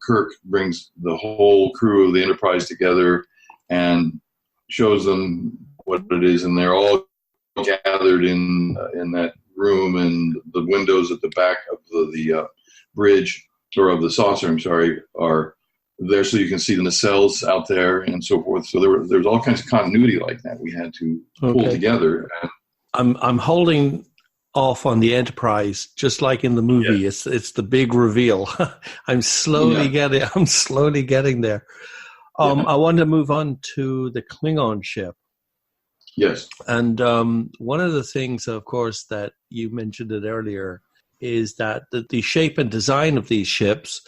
Kirk brings the whole crew of the Enterprise together and shows them what it is, and they're all gathered in that room, and the windows at the back of the bridge, or of the saucer, I'm sorry, are there so you can see the nacelles out there and so forth. So there's all kinds of continuity like that we had to pull together. I'm holding off on the Enterprise, just like in the movie. Yeah. It's the big reveal. I'm slowly getting there. I want to move on to the Klingon ship. Yes. And one of the things, of course, that you mentioned it earlier is that the shape and design of these ships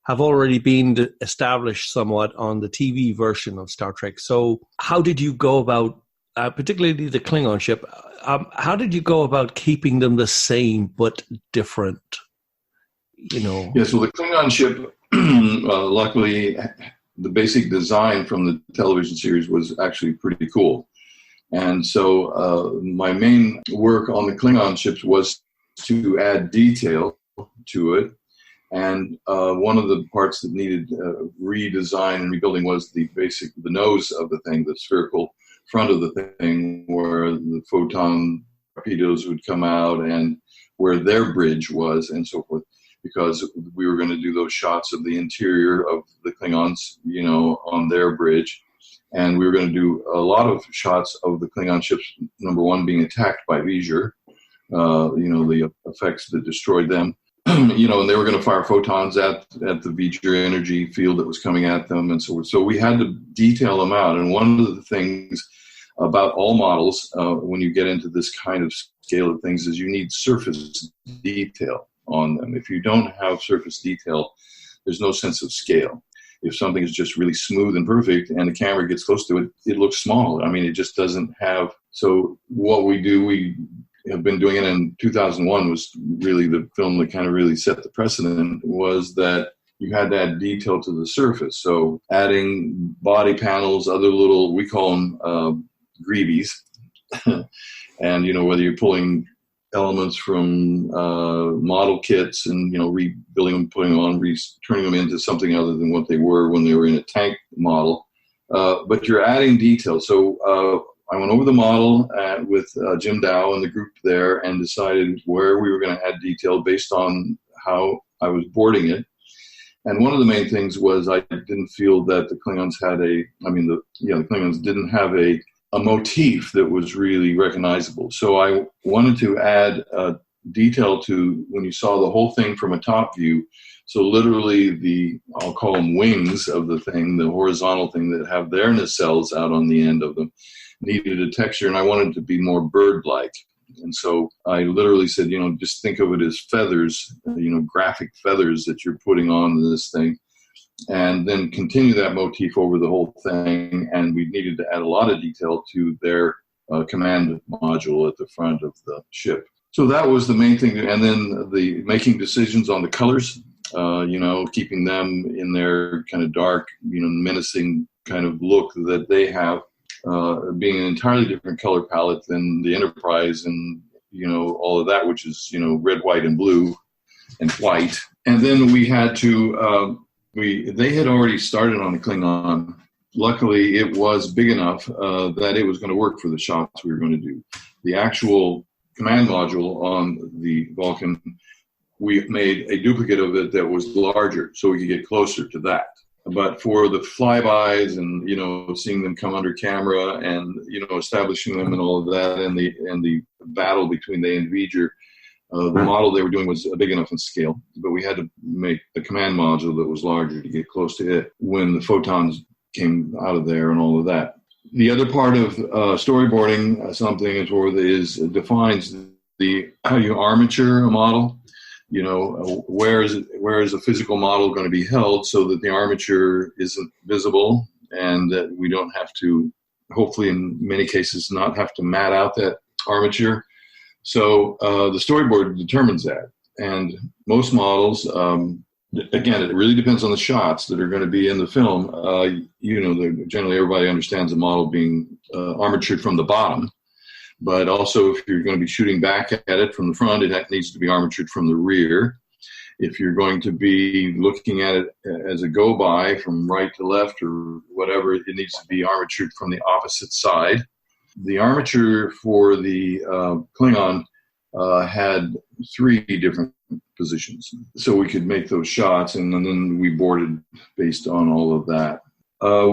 have already been established somewhat on the TV version of Star Trek. So how did you go about, particularly the Klingon ship, how did you go about keeping them the same but different? Yes, well, the Klingon ship, luckily, the basic design from the television series was actually pretty cool. And so my main work on the Klingon ships was to add detail to it. And one of the parts that needed redesign and rebuilding was the nose of the thing, the spherical front of the thing, where the photon torpedoes would come out and where their bridge was and so forth, because we were going to do those shots of the interior of the Klingons, on their bridge. And we were going to do a lot of shots of the Klingon ships, number one, being attacked by V'ger, the effects that destroyed them. And they were going to fire photons at the V'ger energy field that was coming at them and so forth. So we had to detail them out. And one of the things about all models, when you get into this kind of scale of things, is you need surface detail on them. If you don't have surface detail, there's no sense of scale. If something is just really smooth and perfect and the camera gets close to it, it looks small. I mean, it just doesn't have. So what we do, we have been doing it, in 2001 was really the film that kind of really set the precedent, was that you had to add detail to the surface. So adding body panels, other little, we call them greavies. And, whether you're pulling elements from model kits and, rebuilding them, putting them on, turning them into something other than what they were when they were in a tank model. But you're adding detail. So I went over the model with Jim Dow and the group there and decided where we were going to add detail based on how I was boarding it. And one of the main things was I didn't feel that the Klingons had the Klingons didn't have a motif that was really recognizable. So I wanted to add detail to when you saw the whole thing from a top view. So literally I'll call them wings of the thing, the horizontal thing that have their nacelles out on the end of them, needed a texture, and I wanted it to be more bird-like. And so I literally said, just think of it as feathers, graphic feathers that you're putting on this thing, and then continue that motif over the whole thing. And we needed to add a lot of detail to their command module at the front of the ship. So that was the main thing. And then the making decisions on the colors, keeping them in their kind of dark, menacing kind of look that they have, being an entirely different color palette than the Enterprise and, all of that, which is, red, white, and blue and white. And then we had to, they had already started on the Klingon. Luckily, it was big enough that it was going to work for the shots we were going to do. The actual command module on the Vulcan, we made a duplicate of it that was larger so we could get closer to that. But for the flybys and, seeing them come under camera and, establishing them and all of that, and the battle between they and V'ger, the model they were doing was big enough in scale, but we had to make the command module that was larger to get close to it when the photons came out of there and all of that. The other part of storyboarding something is defines how you armature a model. Where is a physical model going to be held so that the armature isn't visible and that we don't have to, hopefully in many cases, not have to mat out that armature. So the storyboard determines that. And most models, again, it really depends on the shots that are going to be in the film. Generally everybody understands a model being armatured from the bottom. But also, if you're going to be shooting back at it from the front, it needs to be armatured from the rear. If you're going to be looking at it as a go-by from right to left or whatever, it needs to be armatured from the opposite side. The armature for the Klingon had 3 different positions, so we could make those shots, and then we boarded based on all of that.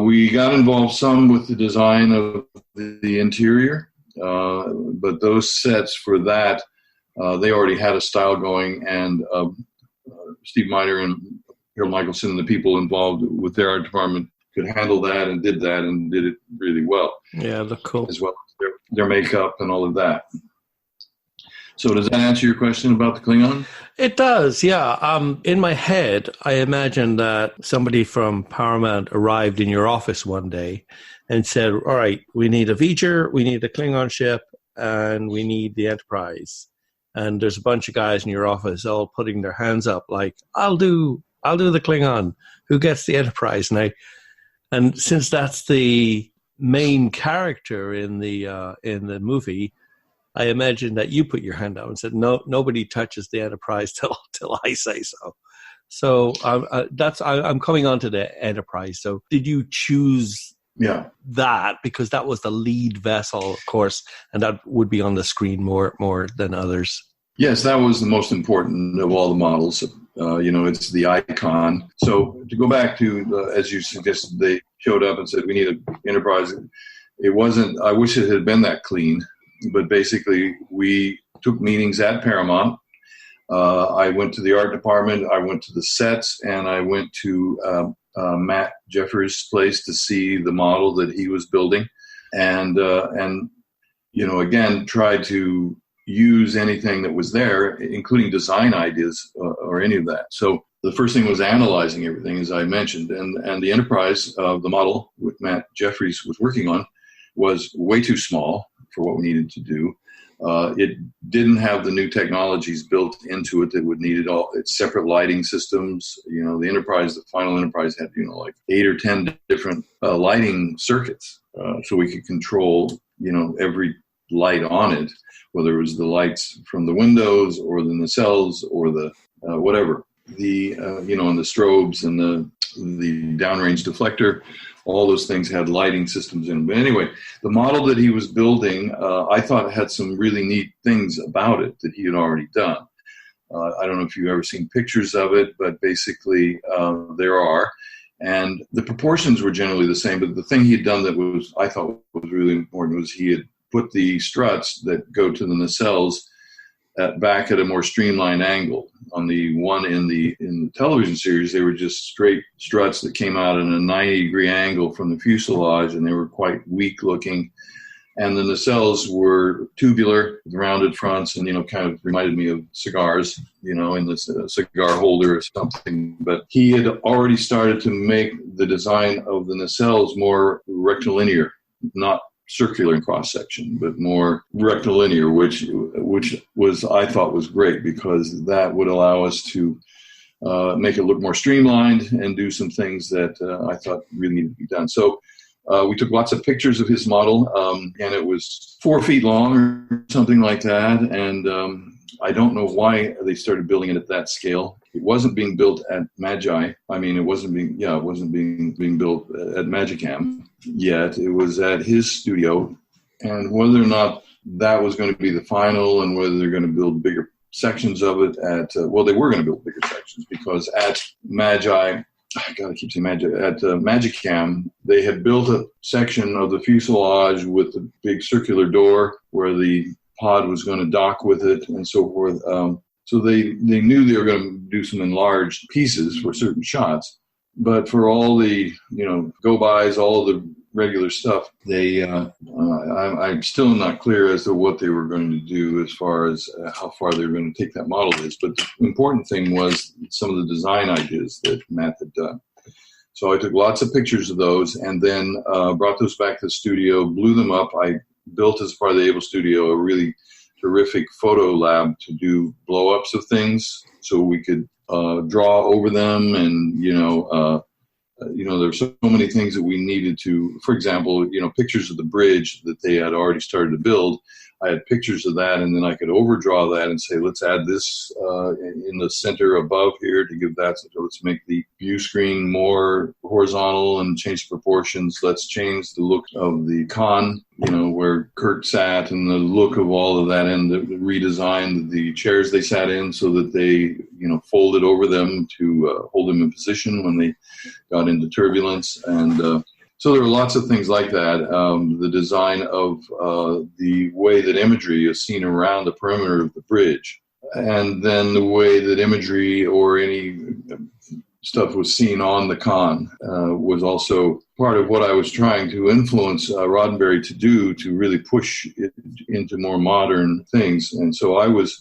We got involved some with the design of the interior, but those sets for that, they already had a style going, and Steve Miner and Harold Michelson and the people involved with their art department could handle that and did it really well. Yeah, look cool. As well as their makeup and all of that. So does that answer your question about the Klingon? It does, yeah. In my head, I imagine that somebody from Paramount arrived in your office one day and said, all right, we need a feature, we need a Klingon ship, and we need the Enterprise. And there's a bunch of guys in your office all putting their hands up like, I'll do the Klingon. Who gets the Enterprise? And since that's the main character in the movie, I imagine that you put your hand out and said, "No, nobody touches the Enterprise till I say so." So I'm coming on to the Enterprise. So did you choose that because that was the lead vessel, of course, and that would be on the screen more than others? Yes, that was the most important of all the models. It's the icon. So to go back to, as you suggested, they showed up and said, we need an Enterprise. It wasn't, I wish it had been that clean, but basically we took meetings at Paramount. I went to the art department, I went to the sets, and I went to Matt Jeffers' place to see the model that he was building. And again, tried to use anything that was there, including design ideas or any of that. So the first thing was analyzing everything, as I mentioned, and the Enterprise, the model that Matt Jeffries was working on, was way too small for what we needed to do. It didn't have the new technologies built into it that would need its separate lighting systems. The Enterprise, the final Enterprise had, like 8 or 10 different lighting circuits. So we could control, every light on it, whether it was the lights from the windows or the nacelles or the whatever, and the strobes and the downrange deflector, all those things had lighting systems in them. But anyway, the model that he was building, I thought had some really neat things about it that he had already done. I don't know if you've ever seen pictures of it, but basically there are. And the proportions were generally the same, but the thing he had done that I thought was really important was he had put the struts that go to the nacelles back at a more streamlined angle. On the one in the television series, they were just straight struts that came out at a 90-degree angle from the fuselage, and they were quite weak looking. And the nacelles were tubular, with rounded fronts, and kind of reminded me of cigars, in the cigar holder or something. But he had already started to make the design of the nacelles more rectilinear, not circular in cross section, but more rectilinear, which was, I thought, was great, because that would allow us to make it look more streamlined and do some things that I thought really needed to be done. So we took lots of pictures of his model, and it was 4 feet long or something like that. And I don't know why they started building it at that scale. It wasn't being built at Magi. I mean, it wasn't being built at Magicam yet. It was at his studio, and whether or not that was going to be the final, and whether they're going to build bigger sections of it they were going to build bigger sections, because at Magi, I gotta keep saying Magi, at Magicam, they had built a section of the fuselage with the big circular door where the pod was going to dock with it and so forth. So they knew they were going to do some enlarged pieces for certain shots, but for all the go-bys, all the regular stuff, I'm still not clear as to what they were going to do as far as how far they were going to take that model is. But the important thing was some of the design ideas that Matt had done. So I took lots of pictures of those, and then brought those back to the studio, blew them up. I built, as part of the Able Studio, a really terrific photo lab to do blow-ups of things, so we could draw over them, and there's so many things that we needed to. For example, pictures of the bridge that they had already started to build. I had pictures of that, and then I could overdraw that and say, let's add this in the center above here to give that. So let's make the view screen more horizontal and change the proportions. Let's change the look of the con, where Kurt sat, and the look of all of that, and redesign the chairs they sat in so that they, folded over them to hold them in position when they got into turbulence. And so there are lots of things like that. The design of the way that imagery is seen around the perimeter of the bridge, and then the way that imagery or any stuff was seen on the con was also part of what I was trying to influence Roddenberry to do, to really push it into more modern things. And so I was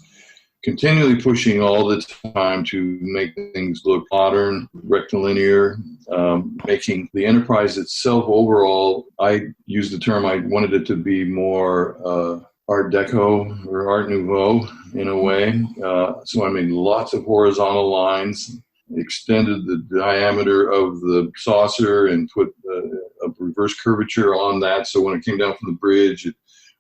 continually pushing all the time to make things look modern, rectilinear, making the Enterprise itself overall, I used the term, I wanted it to be more Art Deco or Art Nouveau in a way. So I made lots of horizontal lines, extended the diameter of the saucer and put a reverse curvature on that. So when it came down from the bridge, it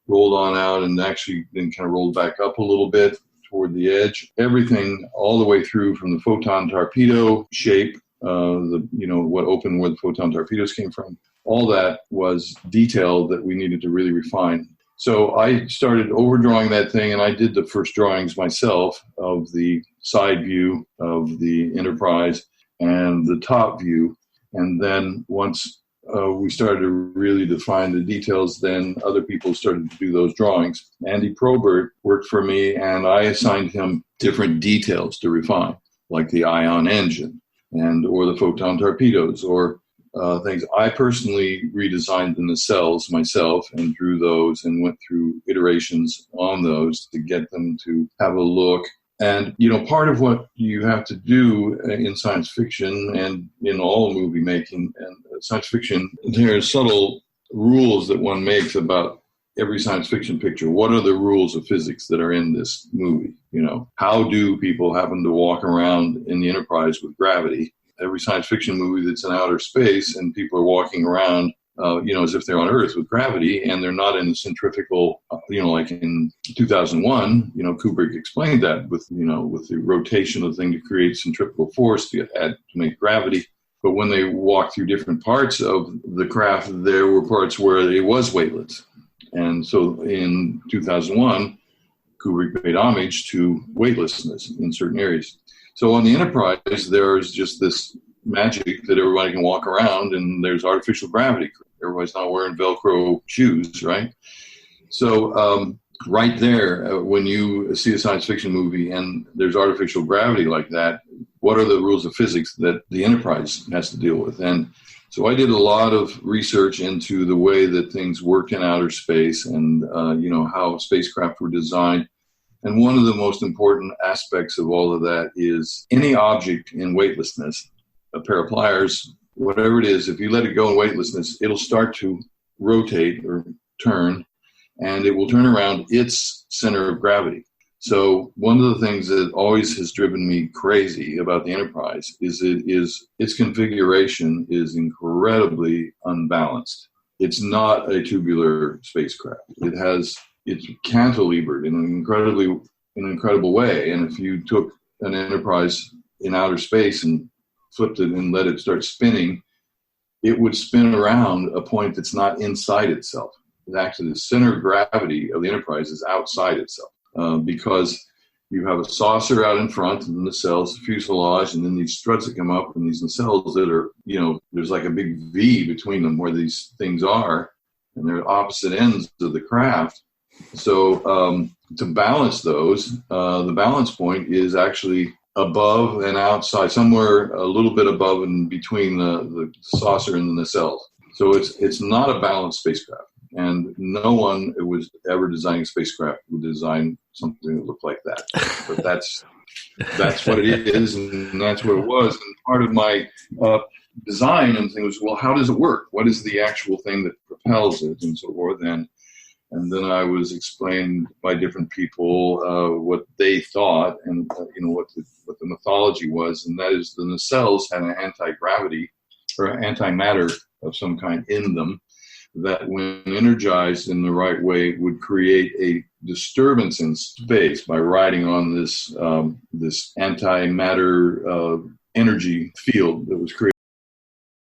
rolled on out and actually then kind of rolled back up a little bit toward the edge. Everything all the way through from the photon torpedo shape, what opened where the photon torpedoes came from. All that was detail that we needed to really refine. So I started overdrawing that thing, and I did the first drawings myself of the side view of the Enterprise and the top view. And then once we started to really define the details, then other people started to do those drawings. Andy Probert worked for me, and I assigned him different details to refine, like the ion engine or the photon torpedoes, or things. I personally redesigned the nacelles myself and drew those and went through iterations on those to get them to have a look. And, part of what you have to do in science fiction and in all movie making and science fiction, there are subtle rules that one makes about every science fiction picture. What are the rules of physics that are in this movie? How do people happen to walk around in the Enterprise with gravity? Every science fiction movie that's in outer space and people are walking around, as if they're on Earth with gravity, and they're not in the centrifugal, like in 2001, Kubrick explained that with the rotation of the thing to create centrifugal force to make gravity. But when they walked through different parts of the craft, there were parts where it was weightless. And so in 2001, Kubrick paid homage to weightlessness in certain areas. So on the Enterprise, there's just this magic that everybody can walk around, and there's artificial gravity. Everybody's not wearing Velcro shoes, right? So right there, when you see a science fiction movie and there's artificial gravity like that, what are the rules of physics that the Enterprise has to deal with? And so I did a lot of research into the way that things worked in outer space and, how spacecraft were designed. And one of the most important aspects of all of that is any object in weightlessness, a pair of pliers, whatever it is, if you let it go in weightlessness, it'll start to rotate or turn, and it will turn around its center of gravity. So one of the things that always has driven me crazy about the Enterprise is its configuration is incredibly unbalanced. It's not a tubular spacecraft. It's cantilevered in an incredible way. And if you took an Enterprise in outer space and flipped it and let it start spinning, it would spin around a point that's not inside itself. Actually, the center of gravity of the Enterprise is outside itself because you have a saucer out in front and the nacelles, fuselage, and then these struts that come up and these nacelles that are, there's like a big V between them where these things are, and they're opposite ends of the craft. So to balance those, the balance point is actually above and outside, somewhere a little bit above and between the saucer and the nacelles. So it's not a balanced spacecraft. And no one who was ever designing a spacecraft would design something that looked like that. But that's what it is, and that's what it was. And part of my design and thing was, well, how does it work? What is the actual thing that propels it and so forth? And then I was explained by different people what they thought and what the mythology was, and that is the nacelles had an anti-gravity or antimatter of some kind in them that when energized in the right way would create a disturbance in space by riding on this this antimatter energy field that was created